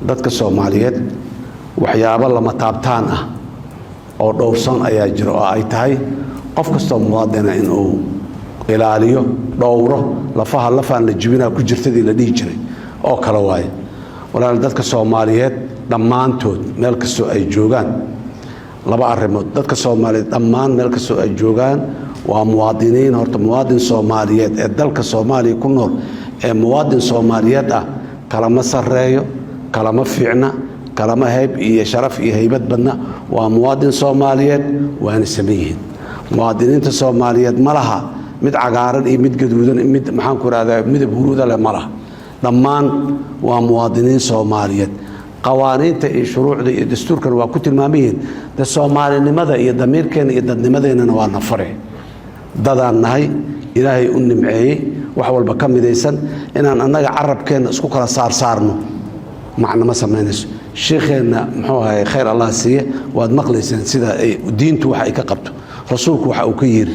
dadka Soomaaliyeed waxyaabo lama taabtaan ah oo dhowrsan ayaa jira oo ay tahay qof kasta muwaadin inuu ilaaliyo dhowro lafaan la jibina ku jirtadii la dhihi jiray oo kala waay walaal dadka Soomaaliyeed dhammaantood meel kasta ay joogaan laba arrimood dadka Soomaaliyeed dhammaan meel kasta ay joogaan waa muwaadiniin horta muwaadin Soomaaliyeed ee dalka Soomaaliya ku nool ee muwaadin Soomaaliyeed ah kalama sareeyo kalama fiicna kalama hayb iyo sharaf iyo haybad badna waa muwaadin Soomaaliyeed waana sameeyeen muwaadiniinta Soomaaliyeed malaha mid cagaaran iyo mid gaduudan mid maxaan ku raadaya midab huruuda leh malaha dhammaan waa muwaadiniin Soomaaliyeed qawaaniinta iyo shuruucda iyo dastuurkan waa ku tilmaamayeen da Soomaalinimada iyo damiirkeena iyo dadnimadeena waa nafare dadaan nahay ilaahay u nimceeyay wax walba ka midaysan inaan annaga carabkeena isku kala saarno macna ma sameynayso sheekheena muxuu ahay khayr Allah siiye waad maqlaysaan sida ay diintu waxa ay ka qabto rasuulku waxa uu ka yiri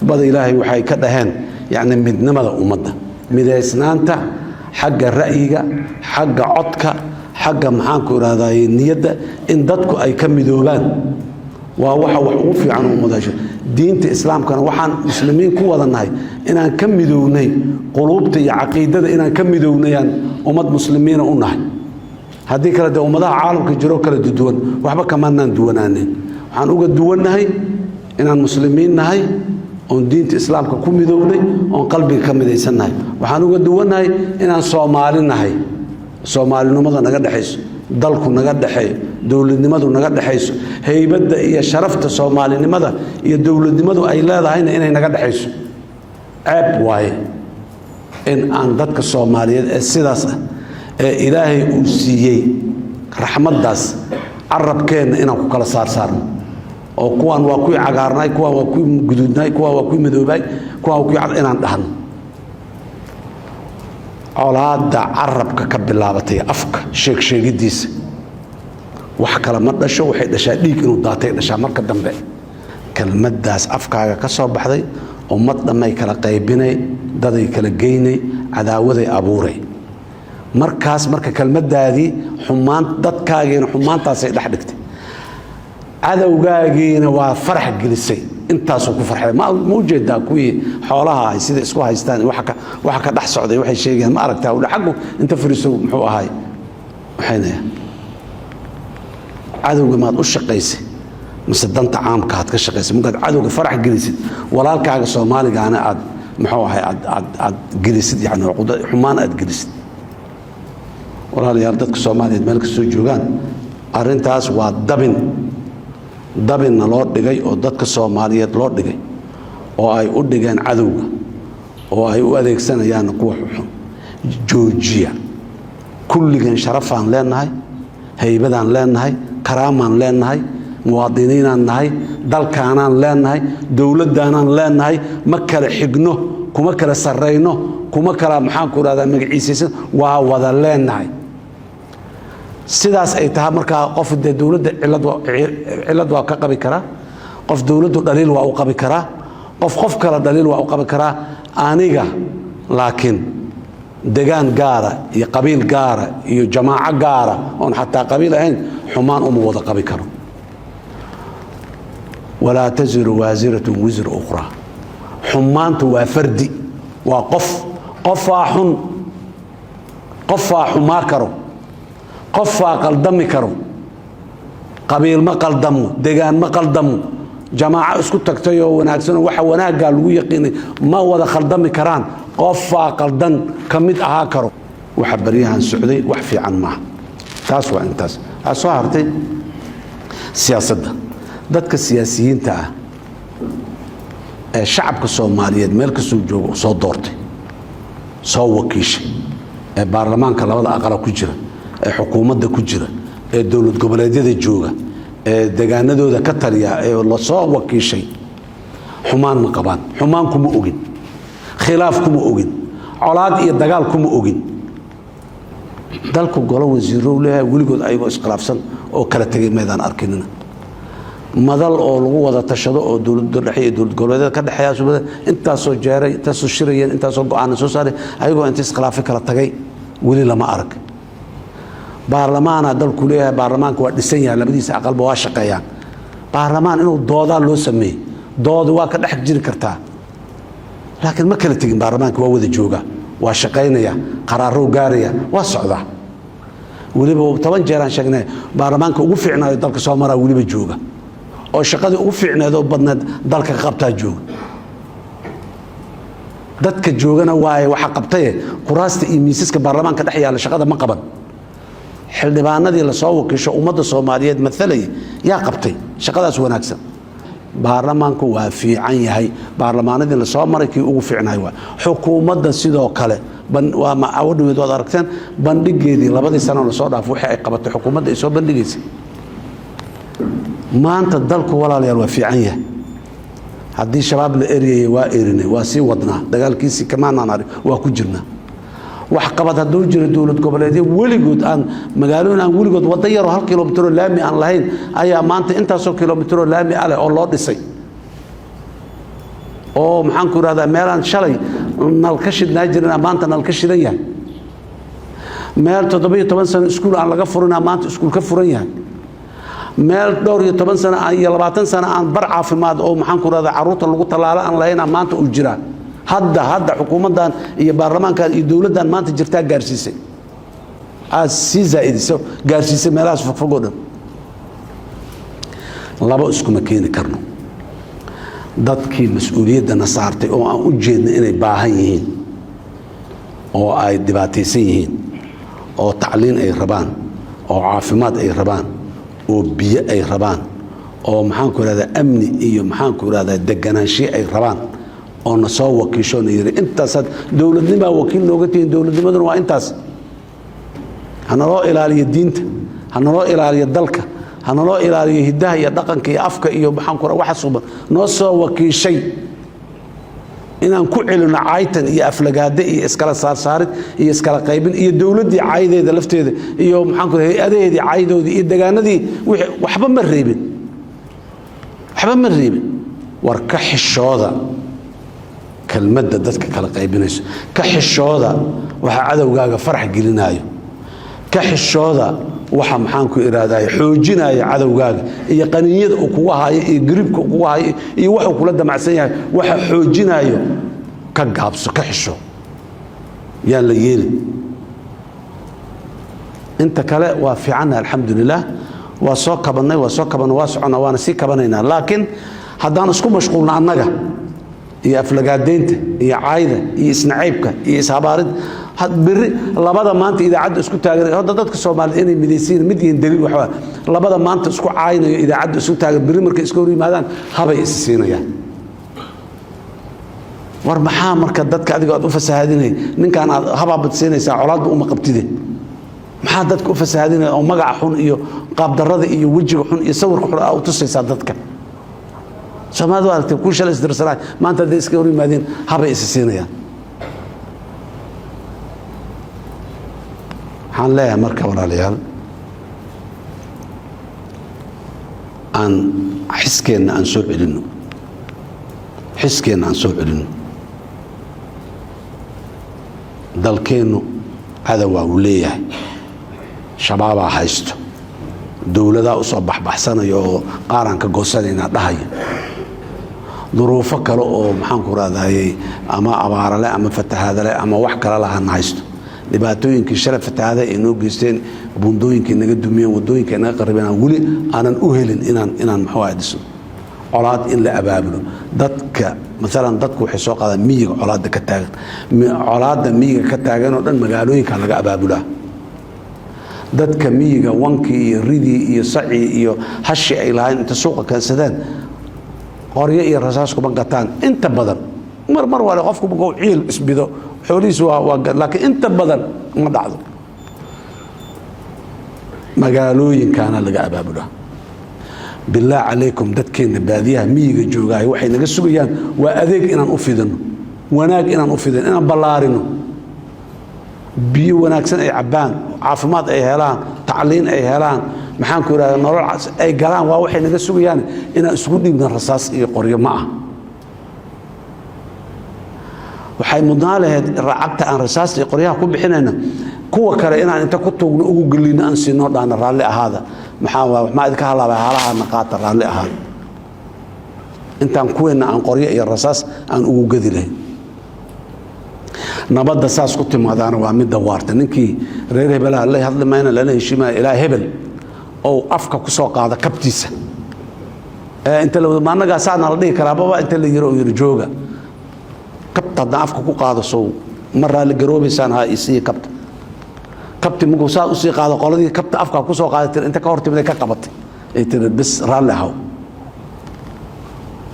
bada ilaahay waxa ay ka dhaheen yaani midnimada ummadda midaysnaanta xagga ra'yiga xagga codka xagga maxaan ku raadayay niyada in dadku ay ka midoobaan waa waxa wax ugu fiican ummadasho diinta islaamkana waxaan muslimiin ku wadanahay inaan ka midownay quluubta iyo aqeedada inaan ka midownayaan ummad muslimiina u nahay haddii kala de ummadaha caalamka jiro kala duwan waxba kamaanaan duwanaaneen waxaan uga duwanahay inaan muslimiin nahay oo diinta islaamka ku midownay oo qalbiga ka midaysannahay waxaan uga duwanahay inaan Soomaali nahay Soomaalinimada naga dhaxayso dalku naga dhaxay dawladnimadu naga dhaxayso haybada iyo sharafta Soomaalinimada iyo dawladnimadu ay leedahayna inay naga dhaxayso ceeb waaye in aan dadka Soomaaliyeed ee sidaas ah ee ilaahay uu siiyay raxmadaas carabkeena inaan ku kala saarno oo kuwan waa ku cagaarnay kuwan waa ku guduudnay kuwan waa ku midoobay kuwan waa ku cad inaan dhahno colaada carabka ka bilaabatay afka sheegidiisa wax kala ma dhasho waxay dhashaa dhiig inuu daatay dhashaa marka dambe kelmadaas afkaaga ka soo baxday ummad dhamay kala qaybinay daday kala geynay cadaawaday abuuray markaas marka kelmadaadii xumaan dadkaageena xumaantaas ay dhaxdhigtay cadawgaageena waa farax gelisay intaasoo ku farxay ma ujeedaa kuwii xoolaha ay sida isku haystaan waxa ka dhax socday waxay sheegeen ma aragtaa uu xaqu inta fariiso muxuu ahaay waxayna cadawga maad u shaqaysay mise danta caamka aad ka shaqaysay markaad cadawga farax gelisid walaalkaaga Soomaaligaana aad muxuu ahaay aad gelisid yani xumaan aad gelisid walaalayaal dadka Soomaaliyeed meel ka soo joogaan arintaas waa dabinna loo dhigay oo dadka Soomaaliyeed loo dhigay oo ay u dhigeen cadawga oo ay u adeegsanayaan kuwa xun joojiya kulligan sharafaan leenahay haybadaan leenahay karaamaan leenahay muwaadiniinaan nahay dalkaanaan leenahay dawladdaanaan leenahay ma kala xigno kuma kala sareyno kuma kala maxaan ku raadaan magaciisaysan waa wada leenahay sidaas ay tahay marka qof dawladda cilad waa ka qabi kara qof dawladdu dhaliil waa u qabi kara qof kala dhaliil waa u qabi kara aniga laakiin degaan gaara iyo qabiil gaara iyo jamaaco gaara oo xataa qabiil ahayn xumaan uma wada qabi karo wala taziru waziratu wizra ukhra xumaantu waa fardi waa qof xumaa karo qof qaldami karo qabiil ma qaldamo degaan ma qaldamo jamaaco isku tagtay oo wanaagsan waxa wanaaga lagu yaqiinay ma wada qaldami karaan qof qaldan kamid aha karo waxa bariyahan socday wax fiican ma taas waa intaas soo hartay siyaasadda dadka siyaasiyiinta ah ee shacabka Soomaaliyeed meel ka soo joogo soo doortay soo wakiishay ee baarlamaanka labada aqal ku jira ee xukuumadda ku jira ee dawlad goboleedyada jooga ee deegaanadooda ka taliya ee la soo wakiishay xumaan ma qabaan xumaan kuma ogin khilaaf kuma ogin colaad iyo dagaal kuma ogin dalku golo wasiiro leeyahay waligood ayagoo iskhilaafsan oo kala tagay meedaan arkinina madal oo lagu wada tashado oo dawladda dhexe iyo dawlad goboleedyada ka dhaxeeya subada intaasoo jeeray intaasoo shirayeen intaasoo go'aan soo saaray ayagoo inta iskhilaafi kala tagay wali lama arag baarlamaana dalku leeyahay baarlamaanka waa dhisan yahay labadiisa aqalba waa shaqeeyaan baarlamaan inuu doodaa loo sameeyey doodi waa ka dhex jiri kartaa laakiin ma kala tegin baarlamaanka waa wada jooga waa shaqaynaya qaraaro gaaraya waa socda waliba 10 jeer aan sheegnay baarlamaanka ugu fiicnaayo dalka Soomaaliya waliba jooga oo shaqadii ugu fiicneed oo badneed dalka qabtaa jooga dadka joogana waxa qabtay quraasta iyo miisaska baarlamaanka dhex yaala shaqada ma qaban xildhibaanadii la soo wakiisho ummadda Soomaaliyeed mathalay yaa qabtay shaqadaas wanaagsan baarlamaanku waa fiican yahay baarlamaanadii la soo maray kii ugu fiicnaay waa xukuumadda sidoo kale waa ma awadweed wada aragteen bandhigeedii labadii sano la soo dhaaf wixii ay qabatay xukuumadda ay soo bandhigaysay maanta dalku walaalayaal waa fiican yahay haddii shabaab la eriyay waa erinay waa sii wadnaa dagaalkiisii kamaanaan ari waa ku jirnaa wax qabad hadduu jiro dowlad goboleedyo weligood aan magaalooyin aan weligood wada yaro 1 kilomitir laami aan lahayn ayaa maanta intaasoo kilomitir laami ah oo loo dhisay oo maxaan ku raahdaa meelaan shalay nalka shidnaa jirin maanta nalka shidan yahay meel 17 sano iskuul aan laga furin maanta iskuul ka furan yahay meel dhowr iyo 10 sano iyo 20 sano aan bar caafimaad oo maxaan ku raahdaa caruurta lagu talaalo aan lahayn maanta u jira hadda xukuumadan iyo baarlamaankan iyo dawladdan maanta jirtaa gaarsiisay si zaaidiso gaarsiisay meelahaas fogfog dhan laba isku ma keeni karno dadkii mas'uuliyadana saartay oo aan u jeedno inay baahan yihiin oo ay dhibaataysan yihiin oo tacliin ay rabaan oo caafimaad ay rabaan oo biyo ay rabaan oo maxaan ku raahdaa amni iyo maxaan ku raahdaa deganaanshiyo ay rabaan oo na soo wakiishona yiri intaas dawladnimada wakiil looga tiin dawladnimaduna waa intaas hana loo ilaaliyo diinta hana loo ilaaliyo dalka hana loo ilaaliyo hidaha iyo dhaqanka iyo afka iyo maxaan ku raahdaa waxa suuban noo soo wakiishay inaan ku celino caaytan iyo aflagaade iyo iskala saarid iyo iskala qaybin iyo dawladii caayideeda lafteeda iyo maxaan ku raahdaa hay'adaheedii caayidoodii iyo deegaanadii waxba ma reebin war ka xishooda kelmadda dadka kala qaybinayso ka xishooda waxa cadawgaaga farax gelinayo ka xishooda waxa maxaan ku iraadaay xoojinaya cadawgaaga iyo qaniiniyada uu kugu haayo iyo gribka uu kugu haayo iyo waxa kula damacsan yahay waxa xoojinayo ka gaabso ka xisho yaa la yeeli inta kale waa fiican alxamdulillah waa soo kabanay waa socona waana sii kabanaynaa laakiin haddaan isku mashquulna annaga iyo aflagaadeynta iyo caayda iyo isnaciibka iyo ishabaarid biri labada maanta idaacadda isku taagan hadda dadka Soomaaliyeed inay midaysiin mid yihiin daliil waxa labada maanta isku caaynayo idaacadda isku taagan biri markay iska hor yimaadaan habay is siinayaan war maxaa marka dadka adiga aad u fasahaadinay ninkan aad habaabad siinaysaa colaadba uma qabtide maxaa dadka u fasahaadinay oo magac xun iyo qaab darrada iyo wajiga xun iyo sawirka xun aad u tusaysaa dadka Soomaalidu aragtay ku shalay isdirsanay maanta dadka iska hor yimaadeen habay is siinayaan waxaan leeyahay marka walaalayaal aan xiskeena aan soo celino dalkeenu cadow uu leeyahay shabaabaa haysto dawladaha u soo baxbaxsanayo oo qaaranka goosanayna dhahayo duruufo kale oo maxaan ku raadayay ama abaarale ama fatahaadale ama wax kale lahaan haysto dhibaatooyinkii shalay fatahaada ay noo geysteen bundooyinkii naga dumiyeen wadooyinkii naga qaribeen wali aanan u helin inaan maxuu ahayd colaad in la abaabulo dadka مثلا dadku waxay soo qaadaan miyiga colaada miyiga ka taagan oo dhan magaalooyinka laga abaabulaa dadka miyiga wankii iyo ridii iyo saci iyo hashi ay lahayn inta suuqa keensadeen qoryo iyo rasaas kuma gataan inta badan mar wala qofku uu ciil isbido xoolihiisu waa laakiin inta badan ma dhacdo magaalooyinkana laga abaabulaa بالله عليكم dadkeena baadiyaha miyiga joogay waxay naga sugayaan waa adeeg inaan u fidano wanaag inaan u fidano inaan ballaarino biyo wanaagsan ay cabaan caafimaad ay helaan tacliin ay helaan maxaan ku yiraahdaa nolol ay galaan waa waxay naga sugayaan inaan isku dhiibno rasaas iyo qoryo ma ah waxay mudnaaleed raacabta aan rasaas iyo qoryaha ku bixinayna kuwa kale inaan inta ku tuugno ugu gelino aan siinoo dhaana raalli ahaada maxaa idinka halaabay haalahaana qaata raalli ahaada intaan kuweena aan qoryo iyo rasaas aan ugu gedi lahayn nabadda saas ku timaadaana waa midda waarta ninkii reer hebelaha la hadli mayna lana heshiimaya ilaa hebel oo afka ku soo qaada kabtiisa inta la ma annagaa saana la dhihi karaa baba inta la yiro yiri jooga kabta haddaan afka ku qaado sow ma raalli garoobaysaan ha isii kabta kabti mugu saa usii qaado qoladii kabta afka ku soo qaadatay inta ka hortimid ka qabatay ay tiri bis raalli ahaw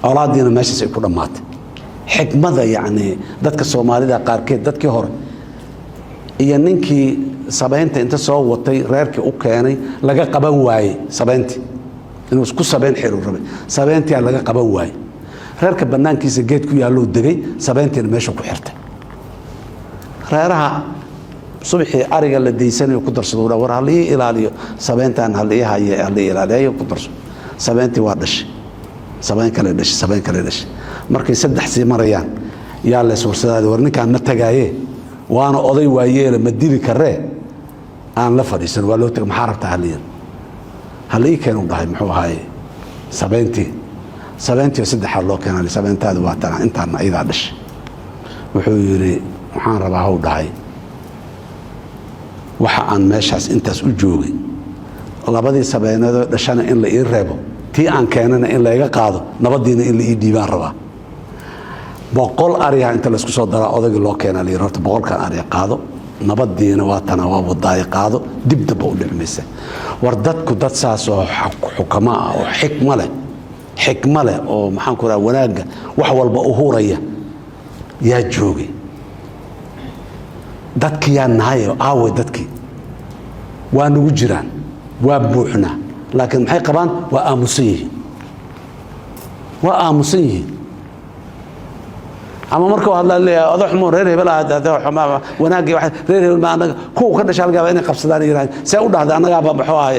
awlaadina meeshaas ay ku dhamaatay xikmada yani dadka Soomaalida qaarkeed dadkii hore iyo ninkii sabeynta inta soo watay reerkii u keenay laga qaban waayay sabeyntii inuu isku sabeyn xiriir rabay sabeyntii laga qaban waayay reerka banaankiisa geed ku yaalo degay sabeyntiina meesha ku xirtay reeraha subaxii ariga la deysanayo ku darsado war halii ilaaliyo sabeyntan halii haye halii ilaaliyo ku darsado sabeyntii waa dhashay sabeyn kale dhashay markay saddex sii marayaan yaa la suursadaad war ninkaan ma tagaaye waana oday waayeel ma dili karee aan la fadhiisan waa loo tagay maxaa rabtaa halii keen u dhahay muxuu ahaay sabeyntii saddex loo keenay sabeyntaadu waa tan intaan ayda dhashay wuxuu yiri waxaan rabaa haw dhahay waxa aan meeshaas intaas u joogay labadii sabeenado dhashana in la ii reebo tii aan keenana in la iga qaado nabadiina in la ii dhiibaan rabaa boqol ariga inta la isku soo dara odayga loo keenay la horta boqolkan ariga qaado nabadiina waa tan waa wadaay qaado dib dab u dhicmaysa war dadku dad saas oo xukama oo xikma leh oo maxaan ku raaa wanaaga wax walba u huraya yaa joogay dadkii yaa nahay aaway dadkii waa nagu jiraan waa buuxnaa laakiin maxay qabaan waa aamusan yihiin ama marka hadla leeyahay odax mo reer hebel ah wanaagii reer hebel ma anaga ku ka dhashay halka inay qabsadaan yiraahdeen say u dhahday anaga ba maxuu ahay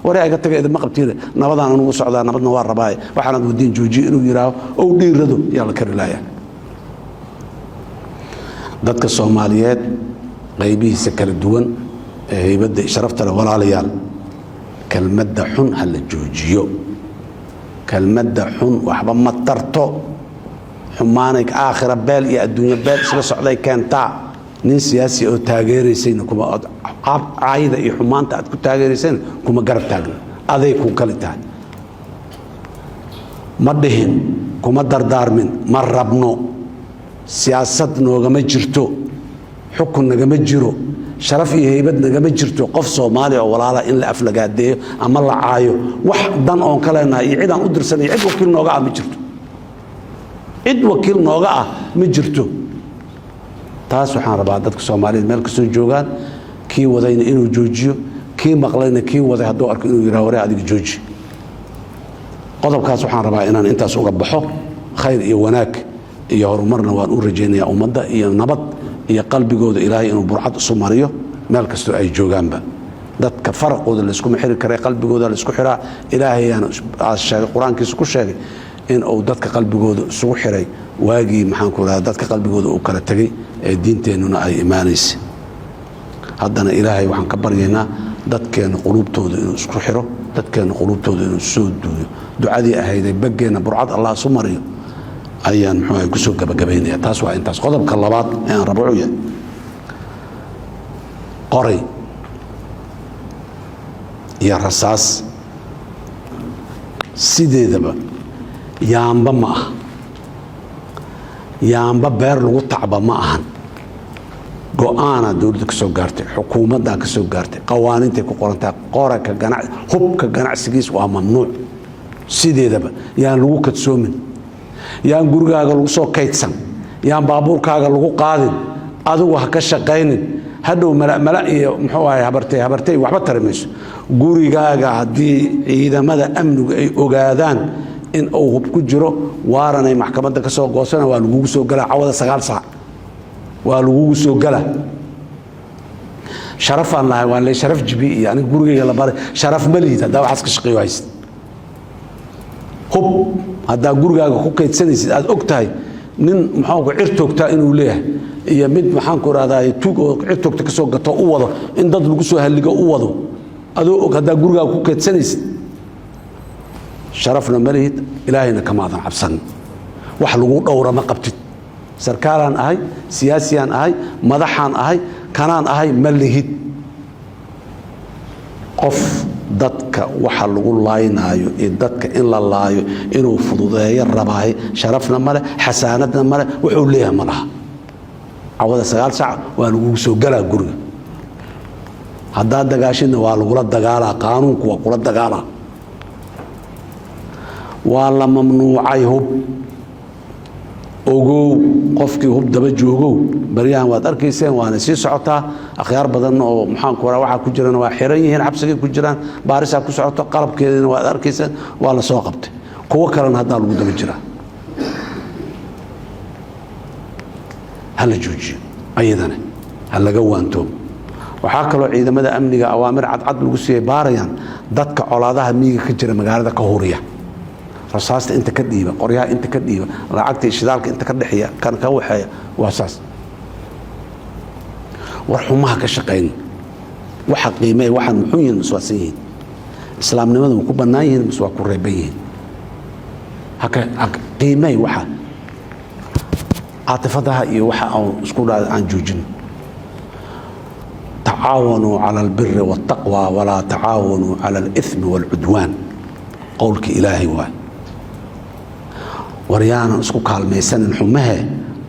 wareey aga tagay ma qabtiin nabadaan anu socdaa nabadna waa rabaay waxaan wadin jooji inuu yiraahdo oo dhiirado yaa la karilaaya dadka Soomaaliyeed qaybihiisa kala duwan ee haybada sharafta leh walaalayaal kelmadda xun hal joojiyo kelmadda xun waxba ma tarto xumaanay aakhira beel iyo adduunyo beel isla socday keenta nin siyaasi oo taageeraysay kuma caayida iyo xumaanta aad ku taageeraysay kuma garab taagna aday ku kala tahay ma dhihin kuma dardaarmin ma rabno siyaasad noogama jirto xukun nagama jiro sharaf iyo haybad nagama jirto qof Soomaali oo walaala in la aflagaadeeyo ama la caayo wax dan oon kaleena iyo cid aan u dirsanay cid wakiil nooga ah ma jirto cid wakiil nooga ah ma jirto taas waxaan rabaa dadka Soomaaliyeed meel ka soo joogaan kii wadayna inuu joojiyo kii maqlayna kii waday hadduu arko inuu yiraahdo wareey adiga jooji qodobkaas waxaan rabaa inaan intaas uga baxo khayr iyo wanaag iyo horumarna waan u rajaynayaa ummadda iyo nabad iyo qalbigooda ilaahay inuu burcad isu mariyo meel kasto ay joogaanba dadka farqooda la isku xiri karay qalbigooda la isku xiraa ilaahay aan sheegay quraankiisa ku sheegay in uu dadka qalbigooda isugu xiray waagii maxaan ku raad dadka qalbigooda uu kala tagay ee diinteenuna ay iimaanaysa haddana ilaahay waxaan ka baryaynaa dadkeena qulubtooda inuu isku xiro dadkeena qulubtooda inuu soo duuyo ducadii ahayday bageena burcad Allah isu mariyo ayaan muxuu ku soo gabagabeynaya taas waa intaas qodobka labaad ee aan rabo yahay qoray ya rasaas sideedaba yaamba ma aha yaamba beer lagu tacba ma ahan go'aana dawladda ka soo gaartay xukuumadda ka soo gaartay qawaaniinta ku qorantay qoraka ganacsi hubka ganacsigiis waa mamnuuc sideedaba yaan lagu kadsoomin yaan gurigaaga lagu soo kaydsan yaan baabuurkaaga lagu qaadin adigu ha ka shaqaynin hadhow mala iyo muxuu ahay habartay waxba tarimayso gurigaaga haddii ciidamada amniga ay ogaadaan in uu hub ku jiro waaranay maxkamadda ka soo goosana waa lagu soo galaa cawada 9 saac waa lagu soo galaa sharafan lahay waa la sharaf jibi iyo aniga gurigayga la baray sharaf maliida daa waxaas ka shaqeeyo hayst hub hadda gurigaaga ku kaydsanaysid aad og tahay nin maxaanku cirtoogtaa inuu leeyahay iyo mid maxaanku raadaay tuug oo cirtoogta ka soo gato u wado in dad lagu soo halligo u wado adoo og haddaa gurigaa ku keedsanaysid sharafna ma lihid ilaahayna kamaadan cabsan wax lagu dhowra ma qabtid sarkaalaan ahay siyaasiyaan ahay madaxaan ahay kanaan ahay ma lihid qof dadka waxa lagu laaynaayo iyo dadka in la laayo inuu fududeeyo rabaahay sharafna male xasaanadna male wuxuu leeyahay ma laha cawada 9 saac waa lagu soo galaa guriga haddaa dagaashina waa lagula dagaalaa qaanuunku waa kula dagaalaa waa la mamnuucay hub ogow qofkii hub daba joogow baryahan waad arkayseen waana sii socotaa akhyaar badan oo maxaan ku waxa ku jirana waa xiran yihiin xabsiga ku jiraan baarisa ku socoto qalabkeedina waad arkayseen waa la soo qabtay kuwa kalena hadda lagu daba jiraa hal jooji ayadana hal laga waanto waxa kale ciidamada amniga awaamir cad lagu siiyay baarayaan dadka colaadaha miyiga ka jira magaalada ka horiya rasaasta inta ka dhiiba qoryaha inta ka dhiiba lacagta shidaalka inta ka dhaxiya kan ka waxaya waasaas war xumaha ka shaqeyn waxa qiimeey waxaan muxuu yihiin maswaasan yihiin islaamnimadu ku bannaan yihiin maswaa ku reeban yihiin haka qiimeey waxa عاطفتها يوحى أو سكول عن جوجن تعاونوا على البر والتقوى ولا تعاونوا على الإثم والعدوان قولك إلهي واحد وريانا اسكو كالميسان الحمها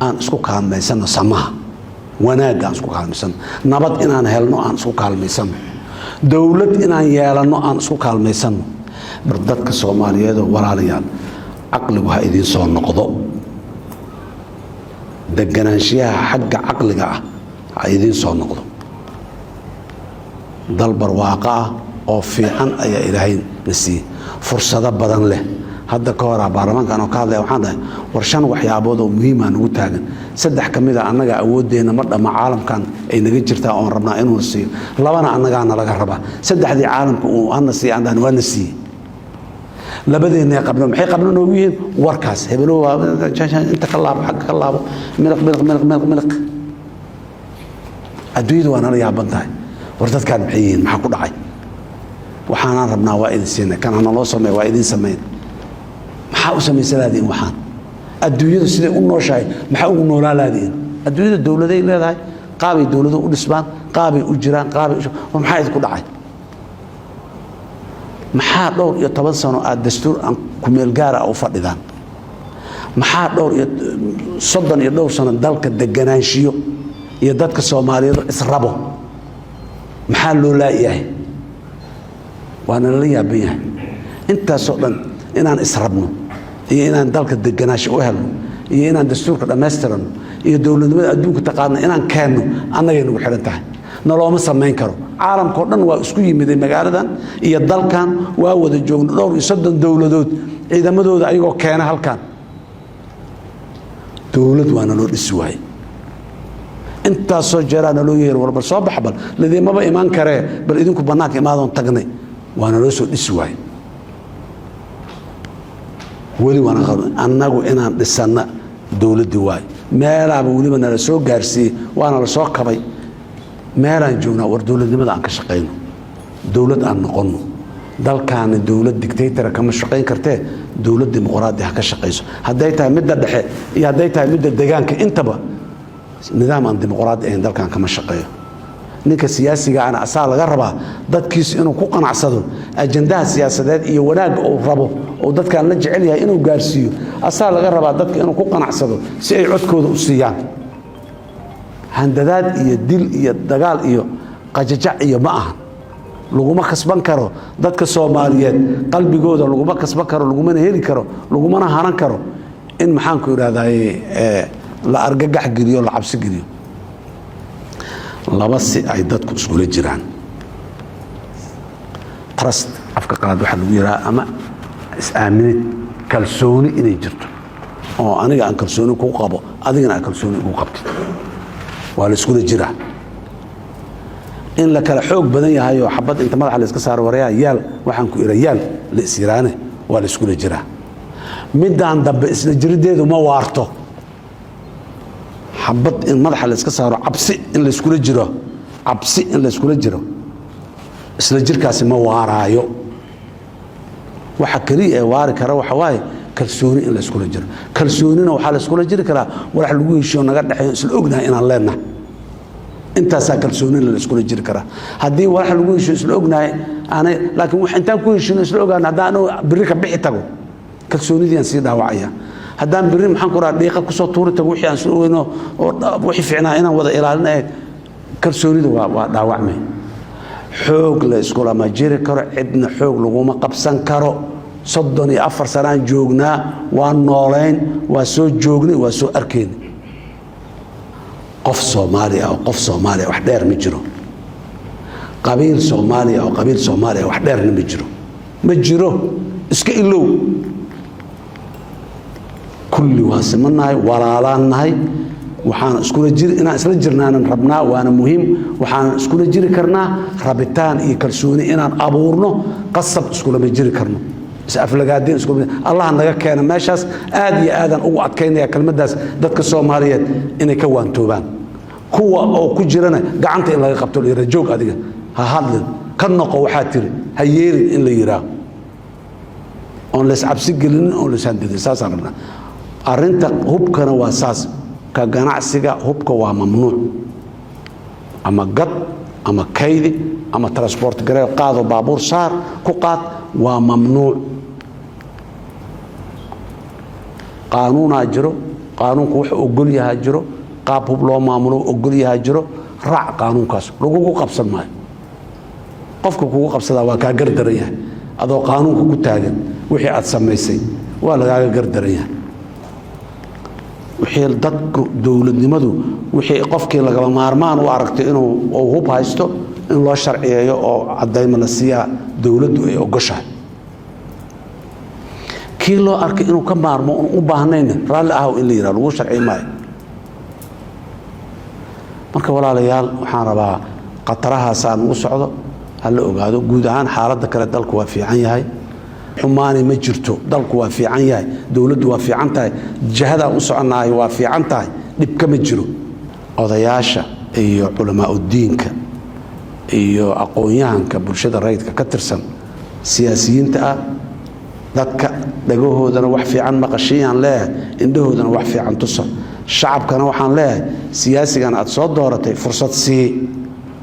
أن اسكو كالميسان سماها وناقا اسكو كالميسان نبض إنان هلنو أن اسكو كالميسان دولة إنان يالنو أن اسكو كالميسان بردتك الصومالية ولا ليال عقلها إذن صور نقضو deganaanshiyaha xagga caqliga ay idin soo noqdo dal barwaaqo ah oo fiican ayaa ilaahay nasiiyay fursado badan leh hadda ka hor baarlamaankan oo ka hadlay waxaan dhahay war 5 waxyaabood oo muhiim ah nagu taagan 3 kamid ah annaga awoodeena ma dhama caalamkan ay naga jirtaa oo rabnaa inuu siiyo 2na annaga laga rabaa 3dii caalamka uu aan nasiiyay aan waa nasiiyay labadeena qabna maxay qabna noogu yihiin warkaas hebelo inta ka laabo xaq ka laabo milq adduunyadu waa nala yaaban tahay war dadkaan maxay yihiin maxaa ku dhacay waxaan rabnaa waa idin siinay kan aan loo sameeyo waa idin sameeyay maxaa u sameysanaadeen waxaan adduunyadu sidee u nooshahay maxaa ugu noolaalaadeen adduunyada dawladay leedahay qaabay dawladu u dhisbaan qaabay u jiraan qaabay maxaa idin ku dhacay maxaa dhowr iyo 10 sano aad dastuur aan ku meel gaar ah u fadhidaan maxaa dhowr iyo 30 iyo dhowr sano dalka deganaanshiyo iyo dadka Soomaaliyeed israbo maxaa loo laayahay waana la yaaban yahay intaas oo dhan inaan israbno iyo inaan dalka deganaansho u helno iyo inaan dastuurka dhameystirano iyo dawladnimada adduunka taqaana inaan keenno annaga nagu xiran tahay nalooma sameyn karo caalamka oo dhan waa isku yimiday magaaladan iyo dalkan waa wada joogno dhowr iyo 30 dawladood ciidamadooda ayagoo keena halkan dawlad waana loo dhisi waayay inta soo jeerana loo yeer walba soo baxbal ladimaba iman kare bal idinku banaanka imaadoon tagnay waana loo soo dhisi waayay wali waana annagu inaan dhisana dawladdi waay meelaaba waliba nala soo gaarsiiyay waana la soo kabay meelaan joognaa war dawladnimada aan ka shaqeyno dawlad aan noqono dalkaana dawlad dictator kama shaqeyn kartee dawlad dimuqraadi ah ka shaqeyso haday tahay midda dhexe iyo haday tahay midda deegaanka intaba nidaam aan dimuqraadi ahayn dalkan kama shaqeeyo ninka siyaasiga ana asaal laga rabaa dadkiisa inuu ku qanacsado ajandaha siyaasadeed iyo wanaag uu rabo oo dadkan la jecel yahay inuu gaarsiiyo asaal laga rabaa dadka inuu ku qanacsado si ay codkooda u siiyaan handadaad iyo dil iyo dagaal iyo qajajac iyo ma aha laguma kasban karo dadka Soomaaliyeed qalbigooda laguma kasban karo laguma heli karo laguma haran karo in maxaan ku iraahday la argagax geliyo la cabsi geliyo laba si ay dadku isku la jiraan trust afka qalaad waxa lagu yiraa ama is-aaminid kalsooni inay jirto oo aniga aan kalsooni ku qabo adigana aan kalsooni ku qabto waa la isku jiraa in la kala xoog badan yahay oo xabad inta madaxa la iska saaro wareeyaa yaal waxaan ku irayaal la isiraane waa la isku jiraa midaan dambe isla jirideedu ma waarto xabad in madaxa la iska saaro cabsi in la iskula jiro cabsi in la iskula jiro isla jirkaasi ma waaraayo waxa kaliya ee waari kara waxa waaye kalsooni in la iskula jiro kalsoonina waxa la iskula jiri karaa wax lagu heshiyo naga dhaxeeyo isla ognahay inaan leenahay intaasaa kalsooni la iskula jiri karaa haddii wax lagu heshiyo isla ognahay aanay laakiin wax intaan ku heshiino isla ogaan haddaan biri ka bixi tago kalsoonidii aan sii dhaawacaya haddaan biri maxaan ku raad dhiiqa kusoo tuuri tago wixii aan soo weyno oo wixii fiicnaa inaan wada ilaalinayo kalsoonida waa dhaawacmay xoog la iskula ma jiri karo cidna xoog laguma qabsan karo 34 sanaan joognaa waa noolayn waa soo joognay waa soo arkeen qof Soomaaliya oo qof Soomaaliya wax dheer ma jiro qabiil Soomaaliya oo qabiil Soomaaliya wax dheer ma jiro iska ilow kulli waasmanahay walaalanahay waxaan iskula jiri inaan isla jirnaan rabnaa waana muhiim waxaan iskula jiri karnaa rabitaan iyo kalsooni inaan abuurno qasab iskula ma jiri karno aflagaadeen isku Allah naga keena meeshaas aad iyo aadan ugu adkeynaya kelmadaas dadka Soomaaliyeed inay ka waantoobaan kuwa oo ku jirana gacanta in laga qabto la joog adiga ha hadlin kan noqo waxa tiri ha yeelin in la yiraa on la absi gelin on la sandidin saas aragna arinta hubkana waa saas ka ganacsiga hubka waa mamnuuc ama gad ama kaydi ama transport gareer qaado baabuur saar ku qaad waa mamnuuc قانون أجره قانون كوح أقول يا هجره قابوب لو مامنو أقول يا هجره رع قانون كاس لوجو قبض الماء قفك كوجو قبض هذا كأجر دريه هذا قانون كوجو تاجن وحي أتسمى سي ولا كأجر دريه وحي الدق دولة نمدو وحي قفك لقى مارمان وعرفت إنه هو بهايستو إنه الله شرعي أو عدايم السيا دولة أو قشة كيلو أرك إنه كمار ما وبهنين رال أهو اللي يرى لو شرعي ماي مركب ولا ليال وحاربا قطرها سان وصعده هلا وقعدوا جودان حارة ذكرت دلك وفي عنيها حماني مجرتو دلك وفي عنيها دولد وفي عنتها جهدا وصعنا وفي عنتها نبكم مجرو أضياشة إيو علماء الدين إيو أقويان كبرشة الرئيس كترسم سياسيين تأ dadka dhagohoodana wax fiican maqashiyaan leeyahay indhahoodana wax fiican tuso shacabkana waxaan leeyahay siyaasigan aad soo dooratay fursad sii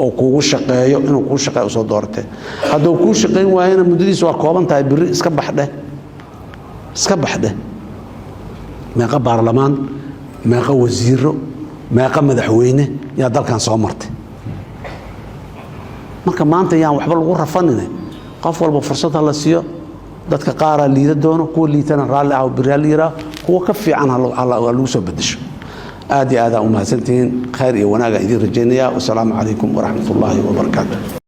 oo kuugu shaqeeyo inuu kuu shaqeeyo soo dooratay hadduu kuu shaqeyn waayana muddadiisu waa kooban tahay biri iska baxdhe meeqa baarlamaan meeqa wasiiro meeqa madaxweyne yaa dalkan soo martay marka maanta yaan waxba lagu rafanine qof walba fursad la siiyo dadka qaara liida doono kuwa liitana raali ah biraal yira kuwa ka fiican lagu soo bedesho aad iyo aad u mahadsantiin khayr iyo wanaaga idin rajaynaya wassalaamu calaykum waraxmatullaahi wabarakaatuh